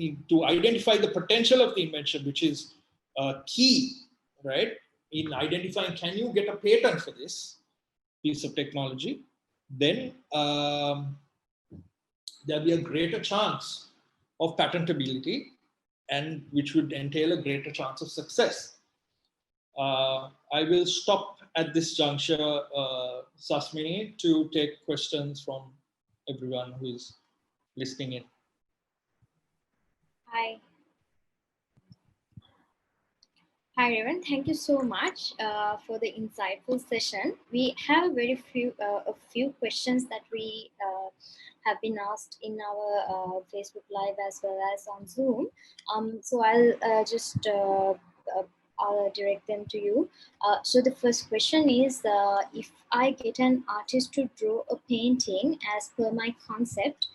identify the potential of the invention, which is key, right, in identifying, can you get a patent for this piece of technology, then there'll be a greater chance of patentability, and which would entail a greater chance of success. I will stop at this juncture, Sasmini, to take questions from everyone who is listening in. Hi. Hi, Revan. Thank you so much for the insightful session. We have a few questions that we have been asked in our Facebook Live as well as on Zoom. So I'll just I'll direct them to you. So the first question is, if I get an artist to draw a painting as per my concept,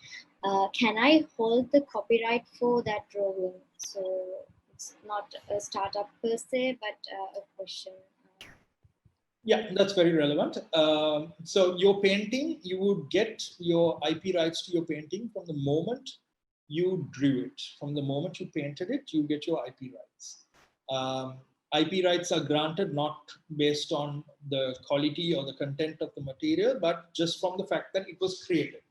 can I hold the copyright for that drawing? So it's not a startup per se, but a question. Yeah, that's very relevant. So your painting, you would get your IP rights to your painting from the moment you drew it. From the moment you painted it, you get your IP rights. IP rights are granted not based on the quality or the content of the material, but just from the fact that it was created.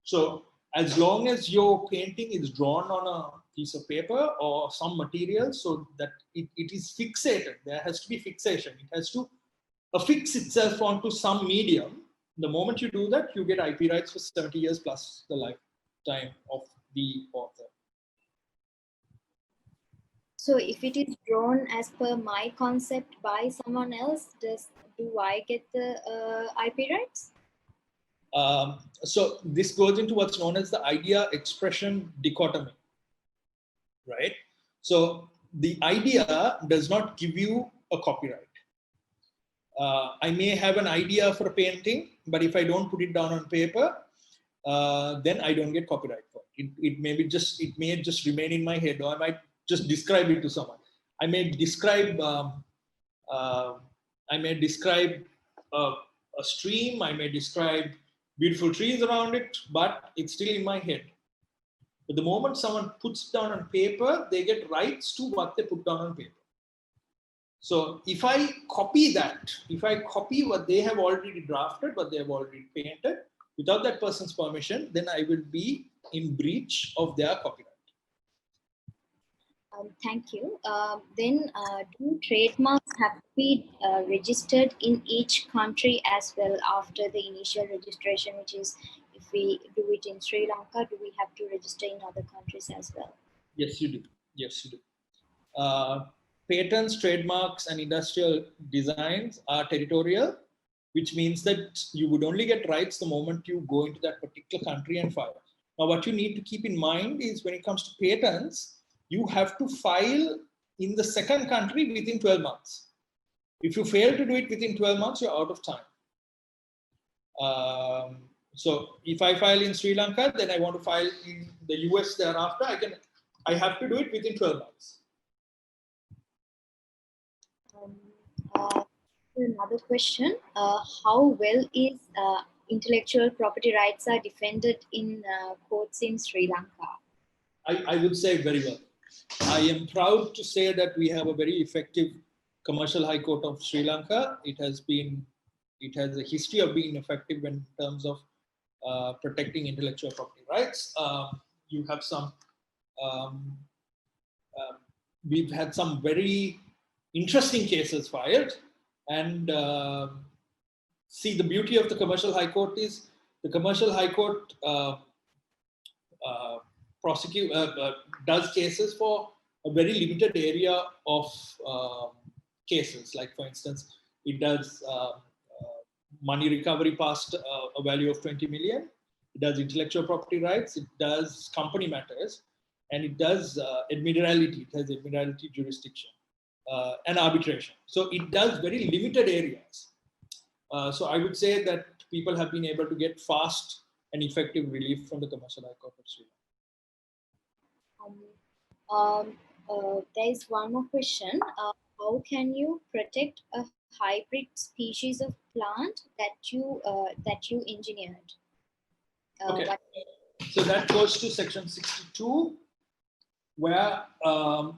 So as long as your painting is drawn on a piece of paper or some material so that it is fixated, there has to be fixation. It has to affix itself onto some medium. The moment you do that, you get IP rights for 70 years plus the lifetime of the author. So if it is drawn as per my concept by someone else, do I get the IP rights? So this goes into what's known as the idea expression dichotomy, right? So the idea does not give you a copyright. I may have an idea for a painting, but if I don't put it down on paper, then I don't get copyright for it. It may just remain in my head, or I might just describe it to someone. I may describe a stream. I may describe beautiful trees around it, but it's still in my head. But the moment someone puts it down on paper, they get rights to what they put down on paper. So if I copy that, if I copy what they have already drafted, what they have already painted, without that person's permission, then I will be in breach of their copyright. Thank you. Then do trademarks have to be registered in each country as well after the initial registration, which is if we do it in Sri Lanka, do we have to register in other countries as well? Yes, you do. Yes, you do. Patents, trademarks, and industrial designs are territorial, which means that you would only get rights the moment you go into that particular country and file. Now, what you need to keep in mind is when it comes to patents, you have to file in the second country within 12 months. If you fail to do it within 12 months, you're out of time. So if I file in Sri Lanka, then I want to file in the US thereafter, I have to do it within 12 months. Another question, how well is intellectual property rights are defended in courts in Sri Lanka? I would say very well. I am proud to say that we have a very effective commercial high court of Sri Lanka. It has a history of being effective in terms of protecting intellectual property rights. You have some, we've had some very interesting cases filed, and see, the beauty of the commercial high court is the commercial high court does cases for a very limited area of cases. Like for instance, it does money recovery past a value of 20 million. It does intellectual property rights. It does company matters, and it does admiralty. It has admiralty jurisdiction and arbitration. So it does very limited areas. So I would say that people have been able to get fast and effective relief from the Commercial High Court of Sri Lanka. There is one more question. How can you protect a hybrid species of plant that you engineered? Okay. So that goes to section 62, where an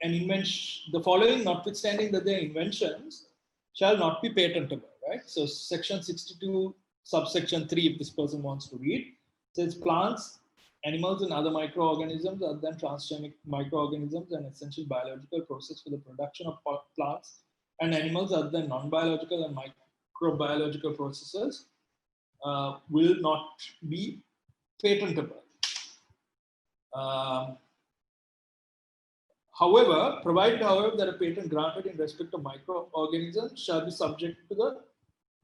invention, the following, notwithstanding that their inventions, shall not be patentable, right? So section 62, subsection 3, if this person wants to read, says plants, animals, and other microorganisms other than transgenic microorganisms and essential biological process for the production of plants and animals other than non-biological and microbiological processes will not be patentable. However, provided, however, that a patent granted in respect of microorganisms shall be subject to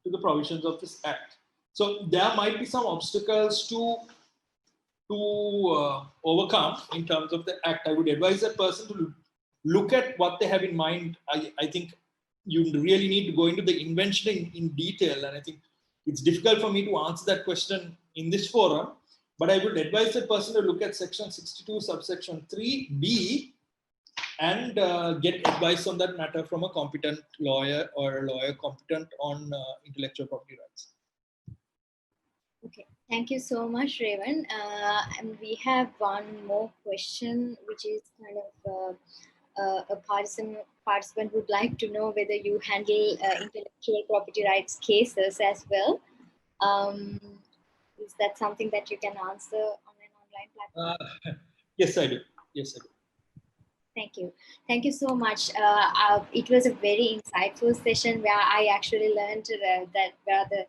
the provisions of this Act. So there might be some obstacles to overcome in terms of the Act. I would advise that person to look at what they have in mind. I think you really need to go into the invention in detail, and I think it's difficult for me to answer that question in this forum, but I would advise that person to look at section 62, subsection 3B, and get advice on that matter from a competent lawyer or a lawyer competent on intellectual property rights. Okay, thank you so much, Revan. And we have one more question, which is kind of a participant would like to know whether you handle intellectual property rights cases as well. Is that something that you can answer on an online platform? Yes, I do. Yes, I do. Thank you. Thank you so much. It was a very insightful session where I actually learned that where the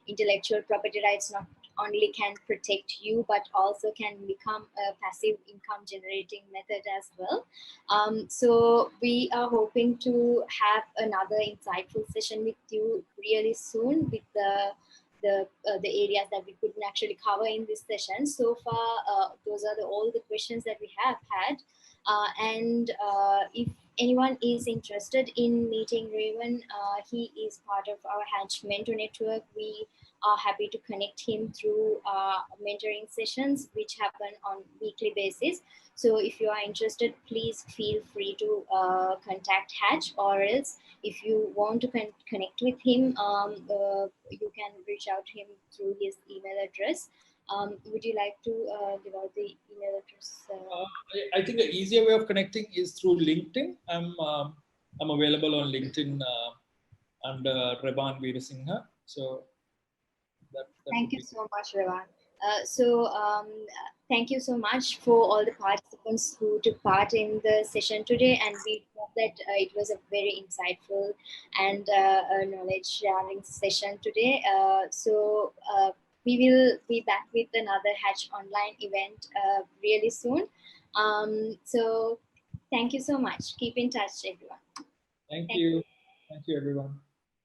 intellectual property rights not only can protect you, but also can become a passive income generating method as well. So we are hoping to have another insightful session with you really soon with the areas that we couldn't actually cover in this session. So far, those are all the questions that we have had. And if anyone is interested in meeting Revan, he is part of our Hatch Mentor Network. We are happy to connect him through mentoring sessions, which happen on weekly basis. So if you are interested, please feel free to contact Hatch, or else if you want to connect with him, you can reach out to him through his email address. Would you like to give out the email address? I think the easier way of connecting is through LinkedIn. I'm available on LinkedIn under Revan Weerasinghe. So that thank you so much, Revan. Thank you so much for all the participants who took part in the session today, and we hope that it was a very insightful and knowledge sharing session today. We will be back with another Hatch Online event really soon. So thank you so much. Keep in touch, everyone. Thank you. Thank you, everyone.